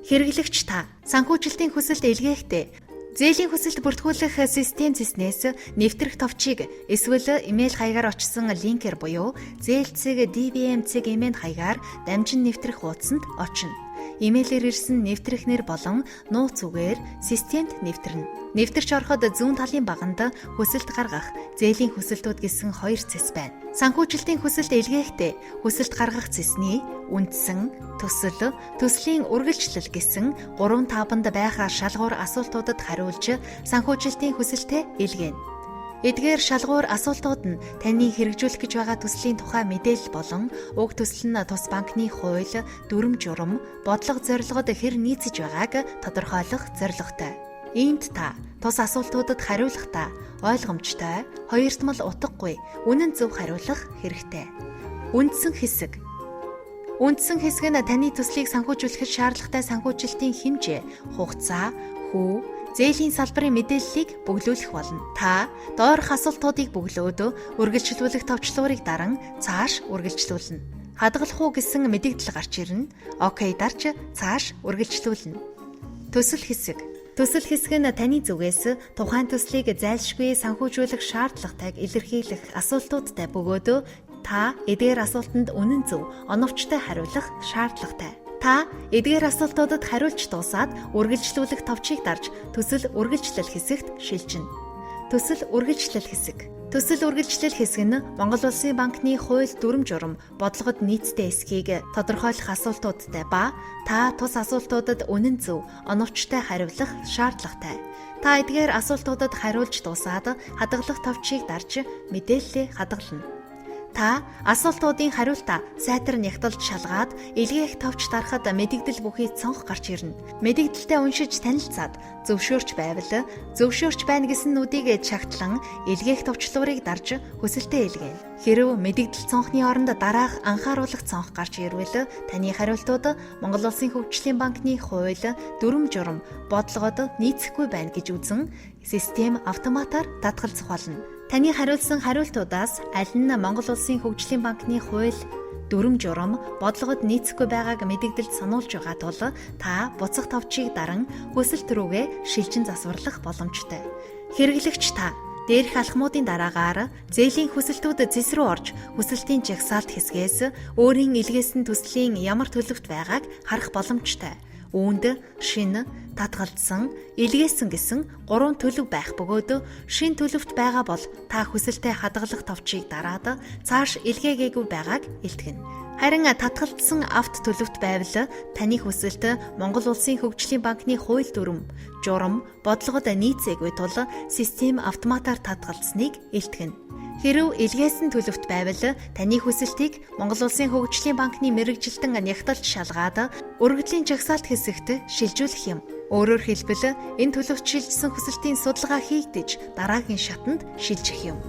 Хэрэглэгч та санхүүжилтийн хүсэлд илгээхдээ зээлийн хүсэлд бүртгүүлэх систем зэснээс нэвтрэх товчийг эсвэл имэйл хаягаар очсон линкээр буюу zeel.dbm.email хаягаар дамжин нэвтрэх хуудсанд очино. Имэйлээр ирсэн нэвтрэх нэр болон нууц үгээр системд нэвтрэнэ. Нэвтэрч ороход зүүн талын баганд хүсэлт гаргах, зээлийн хүсэлтүүд гэсэн хоёр цэс байна. Санхүүжилтийн хүсэлт илгээхдээ хүсэлт гаргах цэсний үндсэн, төсөл, төслийн үргэлжлэл гэсэн 3-5-нд байх шалгуур асуултуудад хариулж санхүүжилтийн хүсэлтээ илгээнэ. Эдгээр шалгуур асуултууд нь таны хэрэгжүүлэх гэж байгаа төслийн тухай мэдээлэл болон уг төсөл нь тус банкны хууль, дүрм журам, бодлого зорилгод хэр нийцэж байгааг тодорхойлох зорилготой. Иймд та тус асуултуудад хариулахдаа ойлгомжтой, хоёртмол утгагүй, үнэн зөв хариулах хэрэгтэй. Үндсэн хэсэг. Үндсэн хэсэг нь таны төслийг санхүүжүүлэхэд шаардлагатай санхүүжилтийн хэмжээ, хугацаа, хүү, зээлийн салбарын мэдээллийг бөглүүлэх болно. Та доорх асуултуудыг бөглөөд үргэлжлүүлэх товчлуурыг даран цааш үргэлжлүүлнэ. Хадгалах уу гэсэн мэдээлэл гарч ирнэ. Окей дарж цааш үргэлжлүүлнэ. Төсөл хэсэг. Төсөл хэсэг нь таны зүгээс тухайн төслийг зайлшгүй санхүүжүүлэх шаардлагатайг илэрхийлэх асуултуудтай бөгөөд та эдгээр асуултанд үнэн зөв, оновчтой хариулах шаардлагатай. Та эдгээр асуултуудад хариулж дуусаад үргэлжлүүлэх товчийг дарж төсөл үргэлжлэл хэсэгт шилжинэ. Төсөл үргэлжлэл хэсэг. Төсөл үргэлжлэл хэсэг нь Монгол Улсын банкны хууль, дүрм журам, бодлогод нийцтэй эсхийг тодорхойлох асуултуудтай ба та тус асуултуудад үнэн зөв, оновчтой хариулах шаардлагатай. Та эдгээр асуултуудад хариулж дуусаад хадгалах товчийг дарж мэдээллээ хадгална. Та асуултуудын хариултаа сайтар нягтлж шалгаад илгээх товч дарахад мэдэгдэл бүхий цонх гарч ирнэ. Мэдэгдэлтэй уншиж танилцаад зөвшөөрч байвал зөвшөөрч байна гэсэн нүдийг чагтлан илгээх товчлуурыг дарж хүсэлтээ илгээнэ. Хэрэв мэдэгдэл цонхны оронд дараах анхааруулах цонх гарч ирвэл таны хариултууд Монгол Улсын хөгжлийн банкны хууль, дүрм журам, бодлогод нийцэхгүй байна гэж үзэн систем автоматар татгалзах болно. Таны хариулсан хариултуудаас аль нь Монгол Улсын хөгжлийн банкны хууль, дүрм журам, бодлогод нийцэхгүй байгааг мэдэгдэлд сануулж байгаа тул та буцах товчийг даран хүсэлт рүүгээ шилжин засварлах боломжтой. Хэрэглэгч та дээрх алхмуудын дараагаар зээлийн хүсэлтүүд зэс рүү орж хүсэлтийн жагсаалт хэсгээс өөрийн илгээсэн төслийн ямар төлөвт байгааг харах боломжтой. Үүнд шин, татгалзсан, илгээсэн гэсэн 3 төлөв байх бөгөөд шин төлөвт байгаа бол та хүсэлтэд хадгалах товчийг дараад цааш илгээгээгүй байгааг илтгэнэ. Харин татгалзсан авт төлөвт байвал таны хүсэлт Монгол Улсын хөгжлийн банкны хууль, дүрм, журам, бодлогод нийцээгүй тул систем автоматар татгалзныг илтгэнэ. Хэрэв илгээсэн төлөвт байвал таны хүсэлтийг Монгол Улсын хөгжлийн банкны мэргэжилтэн нягтлж шалгаад өргөдлийн жагсаалт хэсэгт шилжүүлэх юм. Өөрөөр хэлбэл энэ төлөвт шилжсэн хүсэлтийн судалгаа хийгдэж дараагийн шатанд шилжих юм.